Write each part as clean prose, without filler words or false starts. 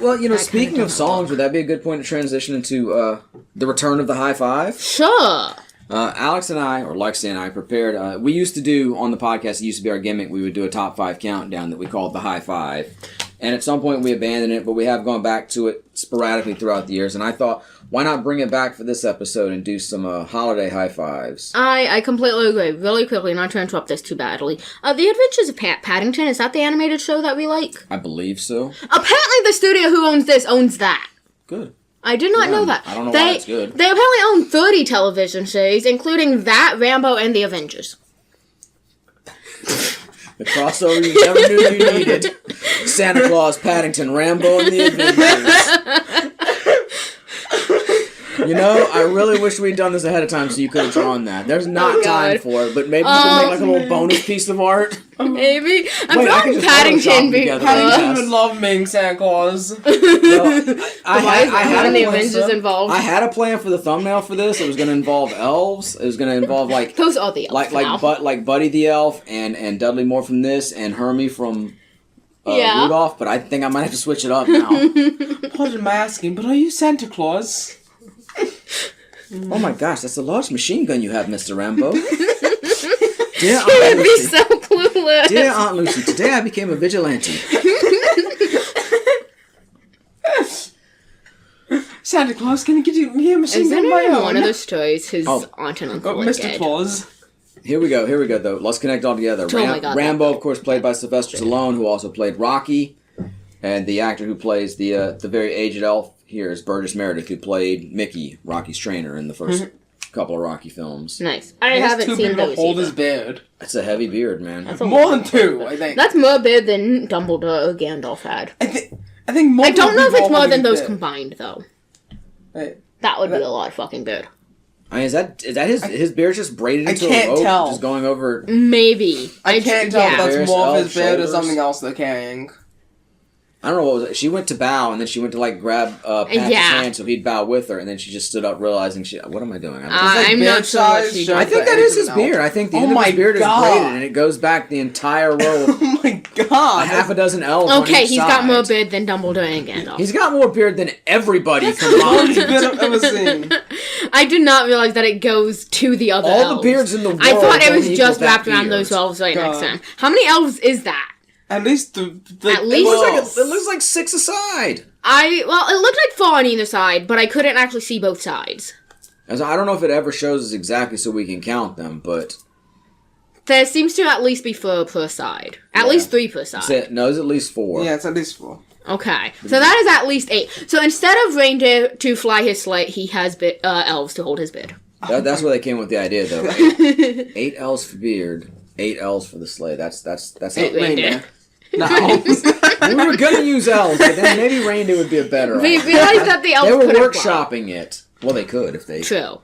Well, speaking of songs, would that be a good point to transition into the return of the high five? Sure. Alex and I, or Lexie and I, prepared... we used to do, on the podcast, it used to be our gimmick, we would do a top 5 countdown that we called the high five. And at some point we abandoned it, but we have gone back to it sporadically throughout the years. And I thought, why not bring it back for this episode and do some holiday high fives? I completely agree. Really quickly, not to interrupt this too badly. The Adventures of Paddington, is that the animated show that we like? I believe so. Apparently the studio who owns this owns that. Good. I did not know that. I don't know why it's good. They apparently own 30 television series, including that, Rambo, and The Avengers. The crossover you never knew you needed. Santa Claus, Paddington, Rambo, and The Avengers. I really wish we'd done this ahead of time so you could have drawn that. There's not time for it, but maybe we can make like a little bonus piece of art. Maybe. I'm drawing Paddington because... Paddington would love being Santa Claus. I had the Avengers involved. I had a plan for the thumbnail for this. It was going to involve elves. It was going to involve like... Those are the elves like Buddy the Elf and Dudley Moore from this and Hermie from Rudolph, but I think I might have to switch it up now. Pardon my asking, but are you Santa Claus? Oh my gosh, that's a large machine gun you have, Mr. Rambo. Dear Aunt Lucy. Be so clueless. Dear Aunt Lucy, today I became a vigilante. Santa Claus, can you get me a machine gun of my own? One of the stories his aunt and uncle were Mr. dead. Claus. Here we go, though. Let's connect all together. Rambo, of course, played by Sylvester Stallone, who also played Rocky. And the actor who plays the very aged elf here is Burgess Meredith, who played Mickey, Rocky's trainer, in the first couple of Rocky films. Nice. I haven't seen those hold his beard. That's a heavy beard, man. More than 2, I think. That's more beard than Dumbledore or Gandalf had. I think more. I don't know if it's more than those combined, though. Hey, that would be a lot of fucking beard. I mean, is that his beard just braided into a rope? Tell. Just going over... Maybe. I can't tell if that's more of his beard or something else they're carrying. I don't know what was it. She went to bow, and then she went to, grab Pat's hand so he'd bow with her, and then she just stood up realizing, what am I doing? I'm not sure what she did. I think that is his beard. I think the end of his beard is braided, and it goes back the entire row of oh my god. half a dozen elves on each he's side. Got more beard than Dumbledore and Gandalf. He's got more beard than everybody combined. combined. That's the beard I've ever seen. I did not realize that it goes to the other elves. All the beards in the world. I thought it was just wrapped around those elves right next to him. How many elves is that? At least It looks like 6 aside. It looked like 4 on either side, but I couldn't actually see both sides. I don't know if it ever shows us exactly so we can count them, but... There seems to at least be 4 per side. At least 3 per side. No, it's at least 4. Yeah, it's at least 4. Okay, so that is at least 8. So instead of reindeer to fly his sleigh, he has elves to hold his beard. That's where they came with the idea, though. 8 elves for beard, 8 elves for the sleigh. That's 8 reindeer. No. We were gonna use elves, but then maybe reindeer would be a better We idea. realized that the elves They were couldn't workshopping it. Well, they could if they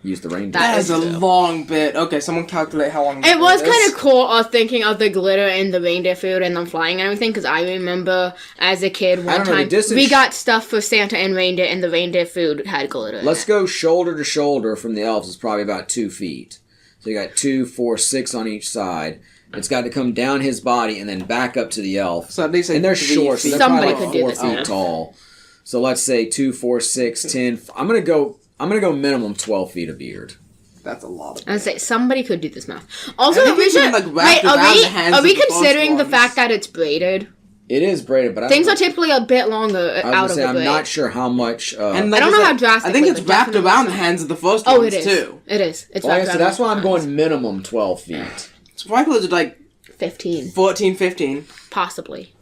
used the reindeer. That is a long bit. Okay, someone calculate how long it was kind of cool thinking of the glitter and the reindeer food and them flying and everything, because I remember as a kid one time we got stuff for Santa and reindeer, and the reindeer food had glitter. Let's go shoulder to shoulder from the elves. It's probably about 2 feet. So you got 2, 4, 6 on each side. It's got to come down his body and then back up to the elf. So at least and they're short, so they're somebody probably like 4 feet tall. So let's say 2, 4, 6, 10. I'm gonna go minimum 12 feet of beard. That's a lot. I would say somebody could do this math. Also, are we considering the fact that it's braided? It is braided, but things are typically a bit longer out of the braid. I'm not sure how much. And I don't know how drastic. I think it's wrapped around the hands of the first ones it is. Too. It is. It's wrapped around. So that's why I'm going minimum 12 feet. Sprinklers are like 15, 14, 15, possibly.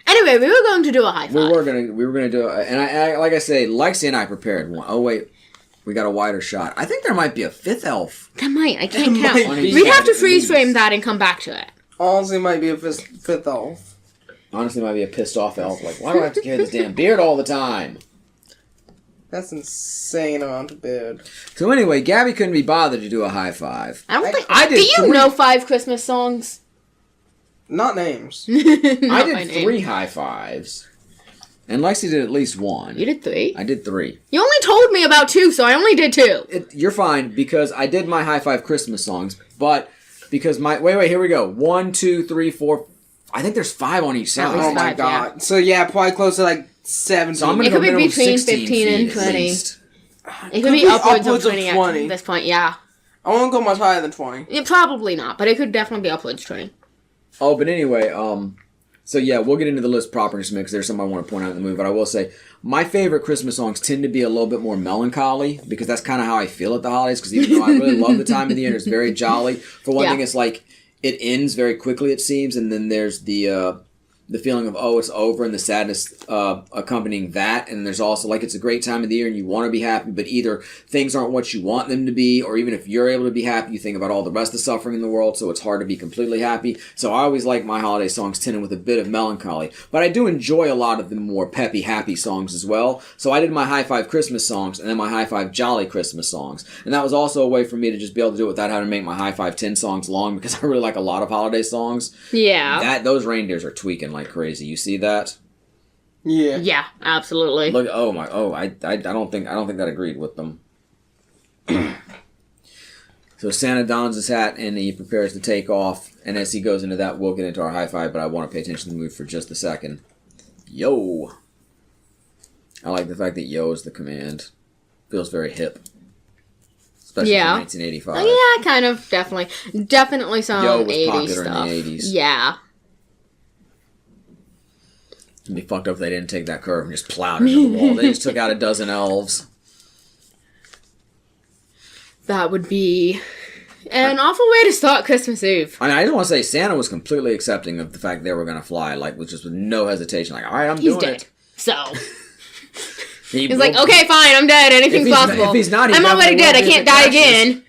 Anyway, we were going to do a high five. We were gonna do it, and I like I say, Lexie and I prepared one. Oh wait, we got a wider shot. I think there might be a 5th elf. That might. I can't count. We'd have to freeze frame that and come back to it. Honestly, might be a 5th elf. Honestly, might be a pissed off elf. Like, why do I have to carry this damn beard all the time? That's insane amount of beard. So anyway, Gabby couldn't be bothered to do a high five. I don't think I did. Do you know 5 Christmas songs? Not names. I did 3 high fives. And Lexie did at least 1. You did 3? I did 3. You only told me about 2, so I only did 2. You're fine, because I did my high five Christmas songs, but because wait, here we go. 1, 2, 3, 4. I think there's 5 on each side. Oh my god. Yeah. So yeah, probably close to like 17. So I'm gonna It could go be between 16 15 and feet at 20. least. It could be upwards of 20 20. at this point, yeah. I won't go much higher than 20. Yeah, probably not, but it could definitely be upwards 20. Oh, but anyway, so yeah, we'll get into the list proper in just a minute because there's something I want to point out in the movie. But I will say, my favorite Christmas songs tend to be a little bit more melancholy because that's kind of how I feel at the holidays. Because even though I really love the time of the year and it's very jolly, for one thing, it's like it ends very quickly, it seems, and then there's the feeling of, oh, it's over, and the sadness accompanying that. And there's also, like, it's a great time of the year, and you want to be happy, but either things aren't what you want them to be, or even if you're able to be happy, you think about all the rest of the suffering in the world, so it's hard to be completely happy. So I always like my holiday songs tinted with a bit of melancholy. But I do enjoy a lot of the more peppy, happy songs as well. So I did my High Five Christmas songs, and then my High Five Jolly Christmas songs. And that was also a way for me to just be able to do it without having to make my High Five 10 songs long, because I really like a lot of holiday songs. Yeah. Those reindeers are tweaking like crazy. You see that? Yeah. Yeah, absolutely. Look, I don't think that agreed with them. So Santa dons his hat and he prepares to take off. And as he goes into that, we'll get into our high five, but I want to pay attention to the movie for just a second. Yo. I like the fact that yo is the command. Feels very hip. Especially for 1985. Yeah, kind of, definitely some Yo was 80s popular stuff. in the 80s. Yeah. It'd be fucked up if they didn't take that curve and just plowed into the wall. They just took out a dozen elves. That would be an awful way to start Christmas Eve. I just want to say Santa was completely accepting of the fact they were going to fly, like with no hesitation. Like, all right, He's dead. It. So he's like, okay, fine, I'm dead. Anything's possible. If he's not, I'm already dead. I can't die again.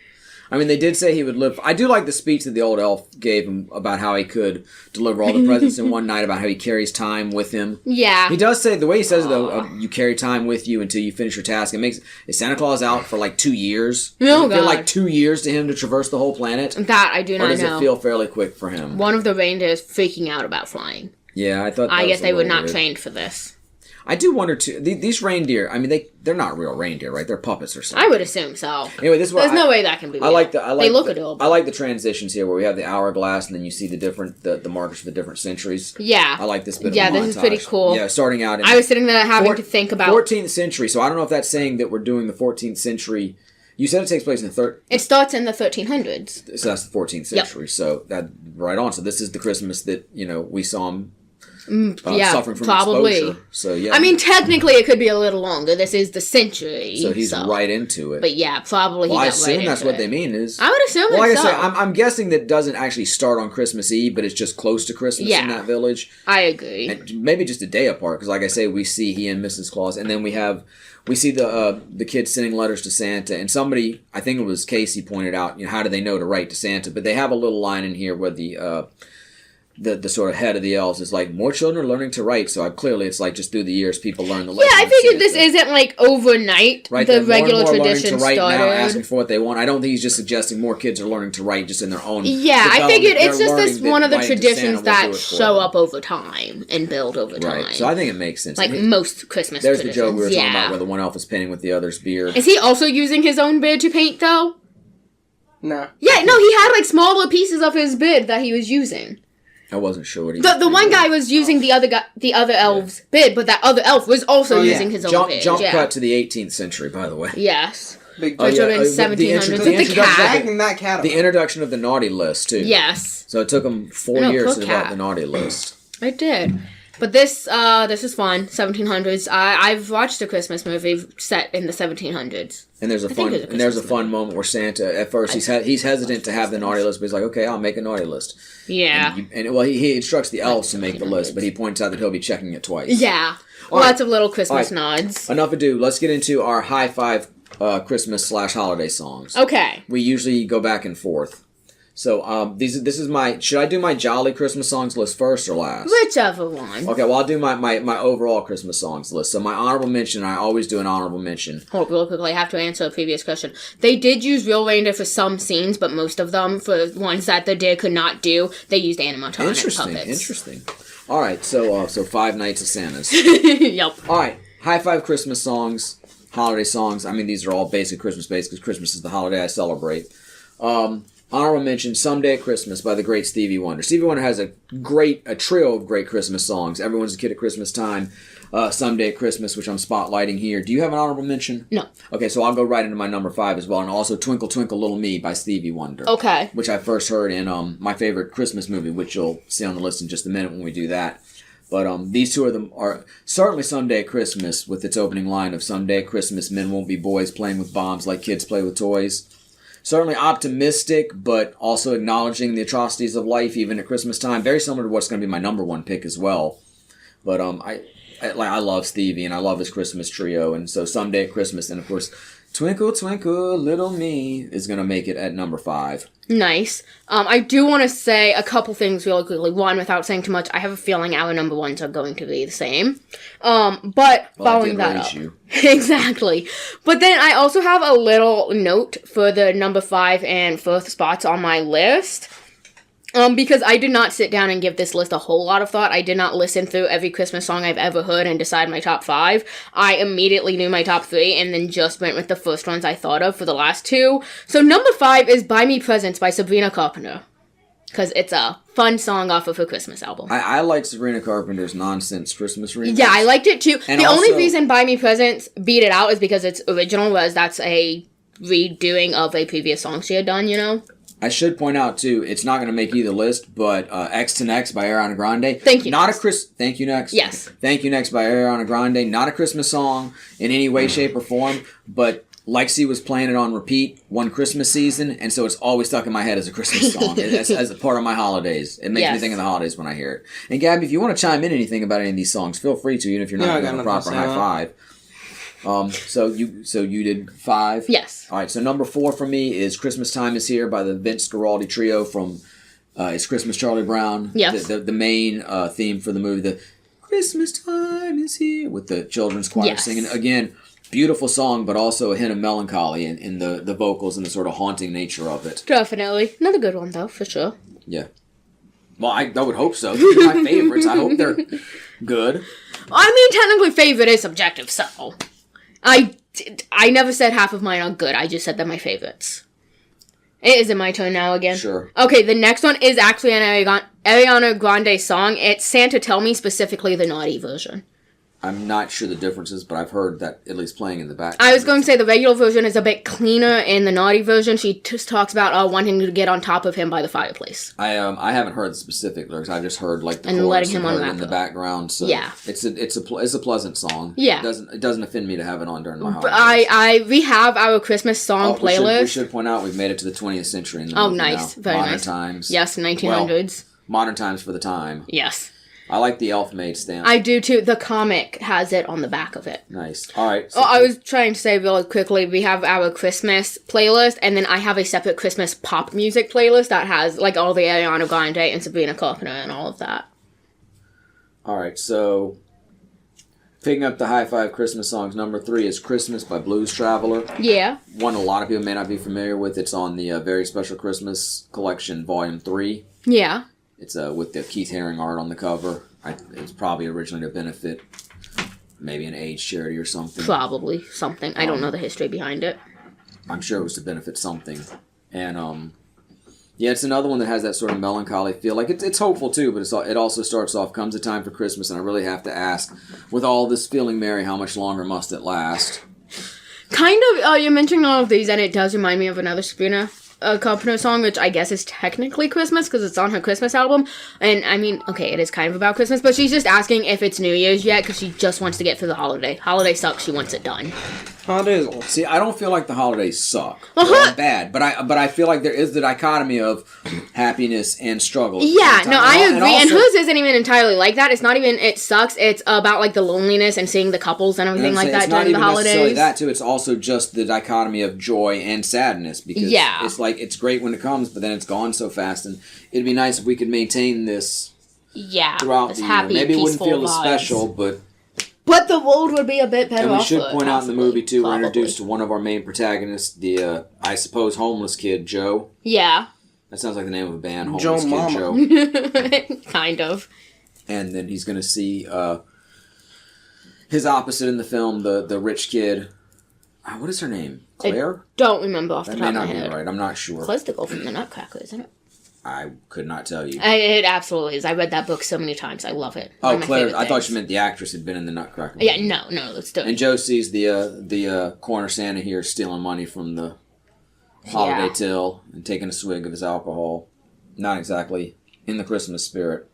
I mean, they did say he would live. I do like the speech that the old elf gave him about how he could deliver all the presents in one night, about how he carries time with him. Yeah. He does say, the way he says it, though, you carry time with you until you finish your task. Is Santa Claus out for like 2 years? Does it feel like 2 years to him to traverse the whole planet? That I do not know. Or does it feel fairly quick for him? One of the reindeers freaking out about flying. Yeah, I thought that I guess they were not weird. Trained for this. I do wonder too. These reindeer. I mean, they're not real reindeer, right? They're puppets or something. I would assume so. Anyway, this is what there's no way that can be real. They look adorable. I like the transitions here, where we have the hourglass, and then you see the markers for the different centuries. Yeah, I like this bit. Yeah, of a this is pretty cool. Yeah, starting out. I was sitting there having to think about 14th century. So I don't know if that's saying that we're doing the 14th century. You said it takes place in the It starts in the 1300s. So that's the 14th century. Yep. So that right on. So this is the Christmas that we saw him. Suffering from exposure. So yeah, I mean, technically, it could be a little longer. This is the century, so he's right into it. But yeah, probably. Well, I assume that's what they mean. Is I would assume. Well, like I say, I'm guessing that doesn't actually start on Christmas Eve, but it's just close to Christmas in that village. I agree. And maybe just a day apart, because like I say, we see he and Mrs. Claus, and then we see the kids sending letters to Santa, and somebody, I think it was Casey, pointed out, how do they know to write to Santa? But they have a little line in here where the sort of head of the elves is like, more children are learning to write, so clearly it's like just through the years people learn the letters. Yeah, I figured this isn't like overnight. Right, the regular more tradition started. Now, asking for what they want. I don't think he's just suggesting more kids are learning to write just in their own. Yeah, I figured it's just this one of the traditions that show up over time and build over time. Right, so I think it makes sense. Like most Christmas There's traditions. the joke we were talking about where the one elf is painting with the other's beard. Is he also using his own beard to paint though? No. Yeah, no, he had like smaller pieces of his beard that he was using. I wasn't sure what he was. The one guy was using the other elf's bid, but that other elf was also using his own bid. Jump cut to the 18th century, by the way. Yes. Big which would have been 1700s. With the cat. The introduction of the naughty list, too. Yes. So it took him 4 years to develop the naughty list. It did. But this is fun. 1700s. I've watched a Christmas movie set in the 1700s. And there's a fun moment where Santa, at first, he's hesitant to have the naughty list, but he's like, okay, I'll make a naughty list. Yeah. He instructs the elves to make the list, but he points out that he'll be checking it twice. Yeah. Lots of little Christmas nods. Enough ado. Let's get into our high five Christmas/holiday songs. Okay. We usually go back and forth. So, this is my... Should I do my jolly Christmas songs list first or last? Whichever one. Okay, well, I'll do my overall Christmas songs list. So, my honorable mention, I always do an honorable mention. Hold real quickly, I have to answer a previous question. They did use real reindeer for some scenes, but most of them, for ones that the deer could not do, they used animatronic puppets. Interesting. All right, so 5 Nights of Santas. Yep. All right, high five Christmas songs, holiday songs. I mean, these are all basic Christmas-based, because Christmas is the holiday I celebrate. honorable mention, Someday at Christmas by the great Stevie Wonder. Stevie Wonder has a trio of great Christmas songs. Everyone's a Kid at Christmas Time, Someday at Christmas, which I'm spotlighting here. Do you have an honorable mention? No. Okay, so I'll go right into my number 5 as well, and also Twinkle Twinkle Little Me by Stevie Wonder. Okay. Which I first heard in my favorite Christmas movie, which you'll see on the list in just a minute when we do that. But these two of them are certainly Someday at Christmas, with its opening line of Someday at Christmas, men won't be boys playing with bombs like kids play with toys. Certainly optimistic, but also acknowledging the atrocities of life even at Christmas time. Very similar to what's going to be my number 1 pick as well. But I love Stevie, and I love his Christmas trio. And so Someday at Christmas, and of course, Twinkle Twinkle Little Me is going to make it at number 5. Nice. I do want to say a couple things really quickly. One, without saying too much, I have a feeling our number 1s are going to be the same. But following that up. Exactly. But then I also have a little note for the number 5 and 4th spots on my list. Because I did not sit down and give this list a whole lot of thought. I did not listen through every Christmas song I've ever heard and decide my top 5. I immediately knew my top 3 and then just went with the first ones I thought of for the last 2. So number 5 is Buy Me Presents by Sabrina Carpenter. Because it's a fun song off of her Christmas album. I like Sabrina Carpenter's Nonsense Christmas remix. Yeah, I liked it too. And the only reason Buy Me Presents beat it out is because it's original, whereas that's a redoing of a previous song she had done, you know? I should point out, too, it's not going to make either list, but X to Next by Ariana Grande. Thank you, Thank you, Next. Yes. Thank you, Next by Ariana Grande. Not a Christmas song in any way, shape, or form, but Lexie was playing it on repeat one Christmas season, and so it's always stuck in my head as a Christmas song, as a part of my holidays. It makes me think of the holidays when I hear it. And Gabby, if you want to chime in anything about any of these songs, feel free to, even if you're not doing a proper high five. So you did 5? Yes. All right, so number 4 for me is Christmas Time Is Here by the Vince Guaraldi Trio from It's Christmas Charlie Brown. Yes. The main theme for the movie, the Christmas Time Is Here, with the children's choir singing. Again, beautiful song, but also a hint of melancholy in the vocals and the sort of haunting nature of it. Definitely. Another good one, though, for sure. Yeah. Well, I would hope so. These are my favorites. I hope they're good. I mean, technically favorite is subjective, so... I never said half of mine are good. I just said they're my favorites. Is it my turn now again? Sure. Okay, the next one is actually an Ariana Grande song. It's Santa Tell Me, specifically the naughty version. I'm not sure the differences, but I've heard that at least playing in the background. I was going to say the regular version is a bit cleaner, and the naughty version, she just talks about wanting to get on top of him by the fireplace. I haven't heard the specific lyrics. I just heard like the and chorus letting him and on in the background. So yeah, it's a pleasant song. Yeah, it doesn't offend me to have it on during my holidays. We have our Christmas song playlist. We should point out we've made it to the 20th century. In the movie nice, now. Very modern nice. times. Yes, 1900s. Well, modern times for the time. Yes. I like the Elf-Maid stamp. I do too. The comic has it on the back of it. Nice. All right. So I was trying to say really quickly, we have our Christmas playlist, and then I have a separate Christmas pop music playlist that has like all the Ariana Grande and Sabrina Carpenter and all of that. All right. So picking up the high 5 Christmas songs, number 3 is Christmas by Blues Traveler. Yeah. One a lot of people may not be familiar with. It's on the Very Special Christmas Collection, Volume 3. Yeah. It's with the Keith Haring art on the cover. It's probably originally to benefit maybe an AIDS charity or something. Probably something. I don't know the history behind it. I'm sure it was to benefit something. And yeah, it's another one that has that sort of melancholy feel. Like it's hopeful too, but it also starts off, comes a time for Christmas, and I really have to ask, with all this feeling merry, how much longer must it last? Kind of. You're mentioning all of these, and it does remind me of another Sabrina Carpenter song, which I guess is technically Christmas because it's on her Christmas album. And I mean, okay, it is kind of about Christmas, but she's just asking if it's New Year's yet because she just wants to get through the holiday. Holiday sucks. She wants it done. Holidays. See, I don't feel like the holidays suck. They're bad, but I feel like there is the dichotomy of happiness and struggle. Yeah, no, I agree. And hers isn't even entirely like that. It's not even it sucks. It's about like the loneliness and seeing the couples and everything like that during the holidays. It's not even necessarily that too. It's also just the dichotomy of joy and sadness because it's like it's great when it comes, but then it's gone so fast. And it'd be nice if we could maintain this. Throughout the year. Maybe it wouldn't feel as special, but the world would be a bit better. And we should point out in the movie, too, we're introduced to one of our main protagonists, the, I suppose, homeless kid, Joe. Yeah. That sounds like the name of a band, Homeless Kid Joe. Kind of. And then he's going to see his opposite in the film, the rich kid. What is her name? Claire? I don't remember off the top of my head. That may not be right. I'm not sure. Claire's the girl from the Nutcracker, isn't it? I could not tell you. It absolutely is. I read that book so many times. I love it. Oh, Claire. I thought you meant the actress had been in the Nutcracker. Yeah, no, let's do it. And Joe sees the corner Santa here stealing money from the holiday till and taking a swig of his alcohol. Not exactly in the Christmas spirit.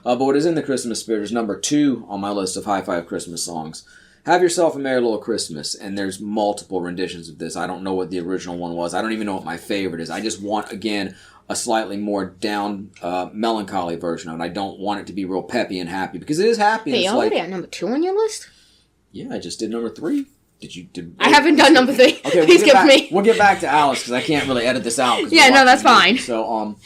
But what is in the Christmas spirit is number 2 on my list of high five Christmas songs. Have Yourself a Merry Little Christmas, and there's multiple renditions of this. I don't know what the original one was. I don't even know what my favorite is. I just want, again, a slightly more down, melancholy version of it. I don't want it to be real peppy and happy, because it is happy. Hey, you already at number 2 on your list? Yeah, I just did number 3. I haven't done number 3. Okay, Please give me. We'll get back to Alice, because I can't really edit this out. Yeah, no, that's fine. So,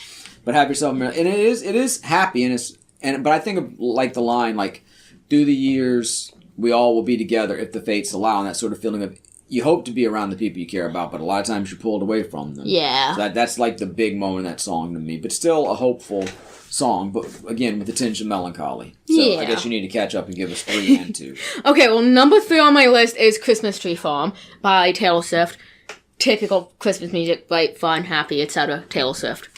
but Have Yourself a Merry... And it is happy, but I think of, like, the line, like, through the years... we all will be together if the fates allow, and that sort of feeling of you hope to be around the people you care about, but a lot of times you're pulled away from them. Yeah. So that's like the big moment in that song to me, but still a hopeful song, but again with a tinge of melancholy. So yeah. I guess you need to catch up and give us 3 and 2. Okay, well, number 3 on my list is Christmas Tree Farm by Taylor Swift. Typical Christmas music, bright, fun, happy, etc. Taylor Swift.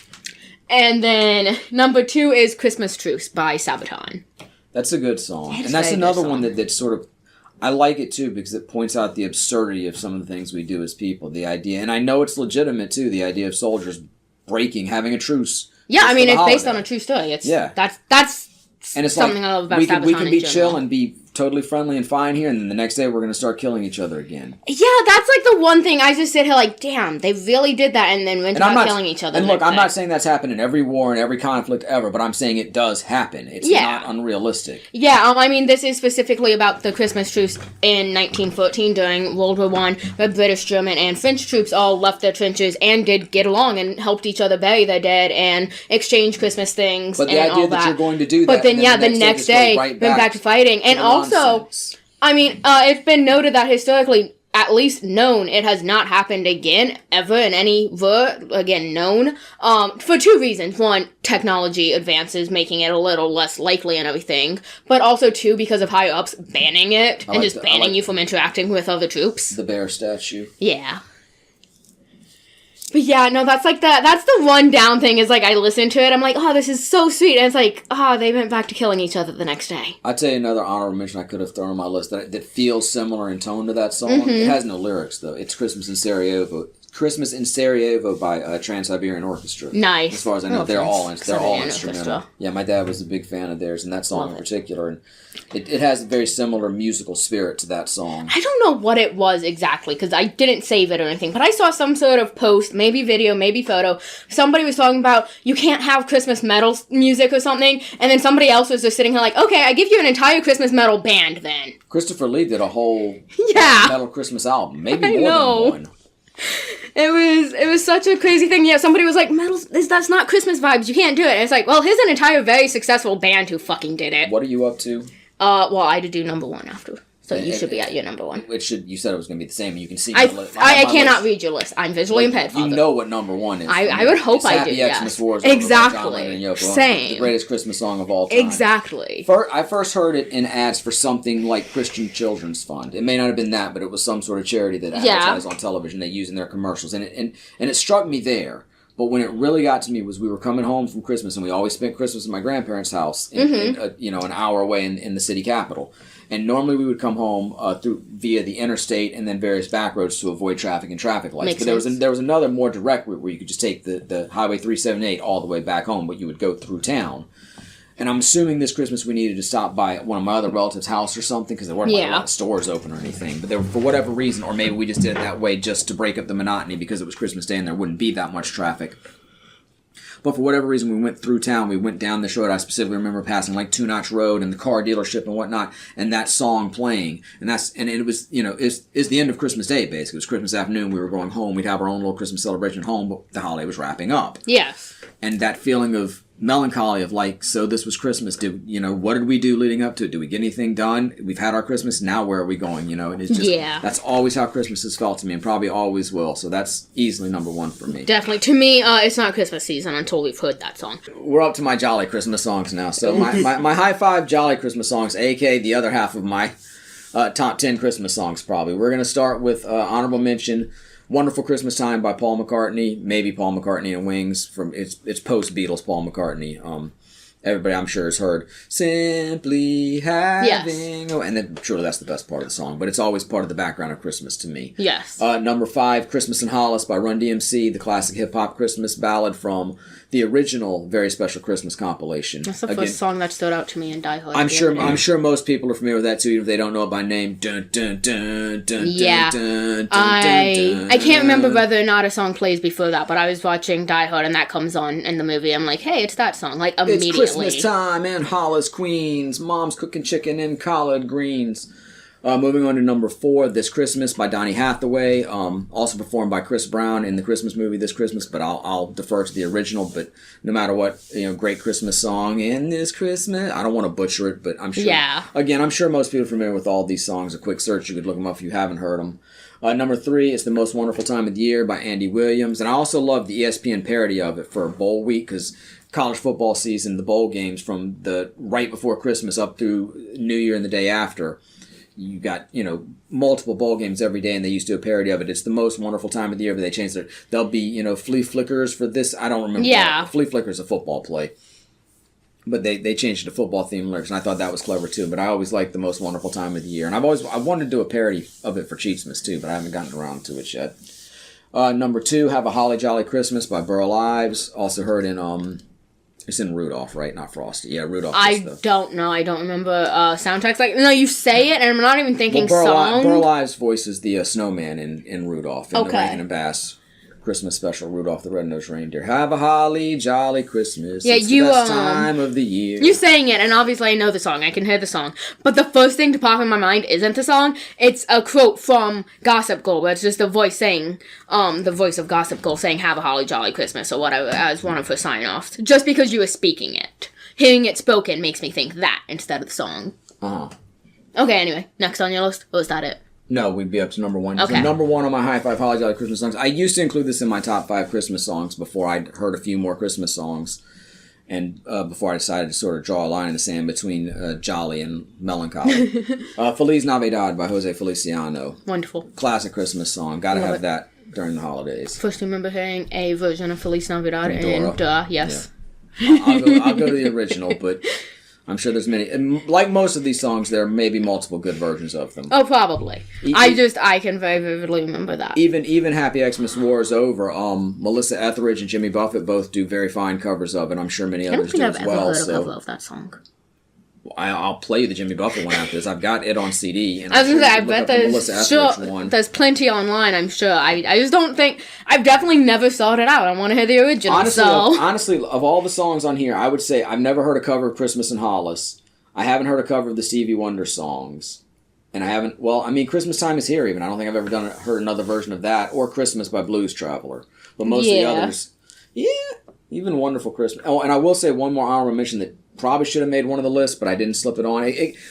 And then number 2 is Christmas Truce by Sabaton. That's a good song. And that's another one that sort of, I like it too because it points out the absurdity of some of the things we do as people. The idea, and I know it's legitimate too, the idea of soldiers having a truce. Yeah, I mean, it's based on a true story. That's and it's something like, I love about Sabaton we can be in general. chill and be totally friendly and fine here, and then the next day we're going to start killing each other again. Yeah, that's like the one thing I just sit here like, damn, they really did that and then went about killing each other. And look, I'm not saying that's happened in every war and every conflict ever, but I'm saying it does happen. It's not unrealistic. Yeah, I mean, this is specifically about the Christmas truce in 1914 during World War I, where British, German, and French troops all left their trenches and did get along and helped each other bury their dead and exchange Christmas things and all that. But the idea that you're going to do that, but then, the next day went back to fighting. And also... I mean, it's been noted that historically, at least known, it has not happened again, ever, in any war, again, known, for 2 reasons. 1, technology advances, making it a little less likely and everything, but also 2, because of higher-ups banning it, and just banning you from interacting with other troops. The bear statue. Yeah. But yeah, no, that's the one down thing is, like, I listen to it, I'm like, oh, this is so sweet, and it's like, they went back to killing each other the next day. I'll tell you another honorable mention I could have thrown on my list that feels similar in tone to that song. Mm-hmm. It has no lyrics, though. It's Christmas in Sarajevo by Trans-Siberian Orchestra. Nice. As far as I know, they're all instrumental. Yeah, my dad was a big fan of theirs, and that song in particular, and it has a very similar musical spirit to that song. I don't know what it was exactly, because I didn't save it or anything, but I saw some sort of post, maybe video, maybe photo. Somebody was talking about, you can't have Christmas metal music or something, and then somebody else was just sitting here like, okay, I give you an entire Christmas metal band then. Christopher Lee did a whole metal Christmas album, maybe more than one. It was such a crazy thing. Yeah, somebody was like, metal, that's not Christmas vibes, you can't do it. And it's like, well, here's an entire very successful band who fucking did it. What are you up to? Well, I had to do number 1 after. So you should be at your number 1. You said it was going to be the same. You can see I cannot read your list. I'm visually impaired. You know what number 1 is. I would hope I do, yes. Exactly. Same. The greatest Christmas song of all time. Exactly. I first heard it in ads for something like Christian Children's Fund. It may not have been that, but it was some sort of charity that advertised on television. They use in their commercials. And it struck me there. But when it really got to me was we were coming home from Christmas, and we always spent Christmas at my grandparents' house, an hour away in the city capital. And normally we would come home via the interstate and then various back roads to avoid traffic and traffic lights. But there was another more direct route where you could just take the Highway 378 all the way back home, but you would go through town. And I'm assuming this Christmas we needed to stop by one of my other relatives' house or something, because there weren't a lot of stores open or anything. But for whatever reason, or maybe we just did it that way just to break up the monotony because it was Christmas Day and there wouldn't be that much traffic. But for whatever reason, we went through town. We went down this road. I specifically remember passing like Two Notch Road and the car dealership and whatnot, and that song playing. And it was, it's the end of Christmas Day, basically. It was Christmas afternoon. We were going home. We'd have our own little Christmas celebration at home, but the holiday was wrapping up. Yes. And that feeling of melancholy of like, so this was Christmas. What did we do leading up to it? Did we get anything done? We've had our Christmas. Now where are we going? And it's just, that's always how Christmas has felt to me and probably always will. So that's easily number 1 for me. Definitely. To me, it's not Christmas season until we've heard that song. We're up to my jolly Christmas songs now. So my high 5 jolly Christmas songs, aka the other half of my Top 10 Christmas songs, probably. We're going to start with honorable mention, Wonderful Christmas Time by Paul McCartney. Maybe Paul McCartney and Wings. It's post-Beatles Paul McCartney. Everybody, I'm sure, has heard Simply Having... Oh, and then truly that's the best part of the song, but it's always part of the background of Christmas to me. Yes. Number 5, Christmas in Hollis by Run DMC, the classic hip-hop Christmas ballad from the original Very Special Christmas compilation. That's the first song that stood out to me in Die Hard. I'm sure most people are familiar with that too, even if they don't know it by name. Dun, dun, dun, dun, yeah. dun, dun, I can't remember whether or not a song plays before that, but I was watching Die Hard and that comes on in the movie. I'm like, hey, it's that song. Like, immediately. It's Christmas time in Hollis, Queens. Mom's cooking chicken and collard greens. Moving on to number 4, This Christmas by Donny Hathaway. Also performed by Chris Brown in the Christmas movie This Christmas, but I'll defer to the original. But no matter what, great Christmas song. In this Christmas, I don't want to butcher it, but I'm sure. Yeah. Again, I'm sure most people are familiar with all these songs. A quick search, you could look them up if you haven't heard them. Number 3 is The Most Wonderful Time of the Year by Andy Williams. And I also love the ESPN parody of it for Bowl Week, because college football season, the bowl games from the right before Christmas up through New Year and the day after. You got, multiple bowl games every day, and they used to do a parody of it. It's the most wonderful time of the year, but they changed it. There'll be, flea flickers for this. I don't remember. Yeah. Flea flickers is a football play. But they changed it to football-themed lyrics, and I thought that was clever, too. But I always liked the most wonderful time of the year. And I wanted to do a parody of it for Cheatsmas, too, but I haven't gotten around to it yet. Number 2, Have a Holly Jolly Christmas by Burl Ives. Also heard in, it's in Rudolph, right? Not Frosty. Yeah, Rudolph. I don't know. I don't remember soundtracks. No, you say it, and I'm not even thinking song. Burl Ives voices the snowman in Rudolph. In the Rankin and Bass Christmas special, Rudolph the Red-Nosed Reindeer. Have a holly jolly Christmas. Yeah, it's the best time of the year. You saying it, and obviously I know the song. I can hear the song. But the first thing to pop in my mind isn't the song. It's a quote from Gossip Girl, where it's just the voice saying, the voice of Gossip Girl saying, have a holly jolly Christmas, or whatever, as one of her sign-offs. Just because you were speaking it. Hearing it spoken makes me think that instead of the song. Uh-huh. Okay, anyway. Next on your list? Or is that it? No, we'd be up to number 1. Okay. So number 1 on my High Five Holly Jolly Christmas songs. I used to include this in my top 5 Christmas songs before I'd heard a few more Christmas songs. And before I decided to sort of draw a line in the sand between jolly and melancholy. Feliz Navidad by Jose Feliciano. Wonderful. Classic Christmas song. Gotta Love have it. that during the holidays. First remember hearing a version of Feliz Navidad and yes. Yeah. I'll go to the original, but I'm sure there's many. And like most of these songs, there may be multiple good versions of them. Oh, probably. I can very vividly remember that. Even Happy Xmas War is Over. Melissa Etheridge and Jimmy Buffett both do very fine covers of it. I'm sure many others do as well. I don't think I've ever heard a cover of that song. I'll play you the Jimmy Buffett one after this. I've got it on CD. And I was going to say, I bet there's plenty online, I'm sure. I just don't think... I've definitely never sought it out. I want to hear the original, Honestly, of all the songs on here, I would say I've never heard a cover of Christmas in Hollis. I haven't heard a cover of the Stevie Wonder songs. And I haven't... Well, I mean, Christmas Time is Here even. I don't think I've ever heard another version of that. Or Christmas by Blues Traveler. But most of the others... Yeah, even Wonderful Christmas. Oh, and I will say one more honorable mention that probably should have made one of the lists, but I didn't slip it on.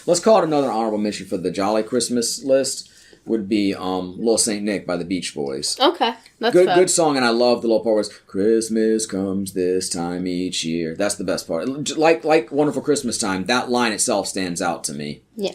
Let's call it another honorable mention for the Jolly Christmas list. Would be Little Saint Nick by the Beach Boys. Okay, that's good song, and I love the little part where it's Christmas comes this time each year. That's the best part. Like Wonderful Christmas Time, that line itself stands out to me. Yeah.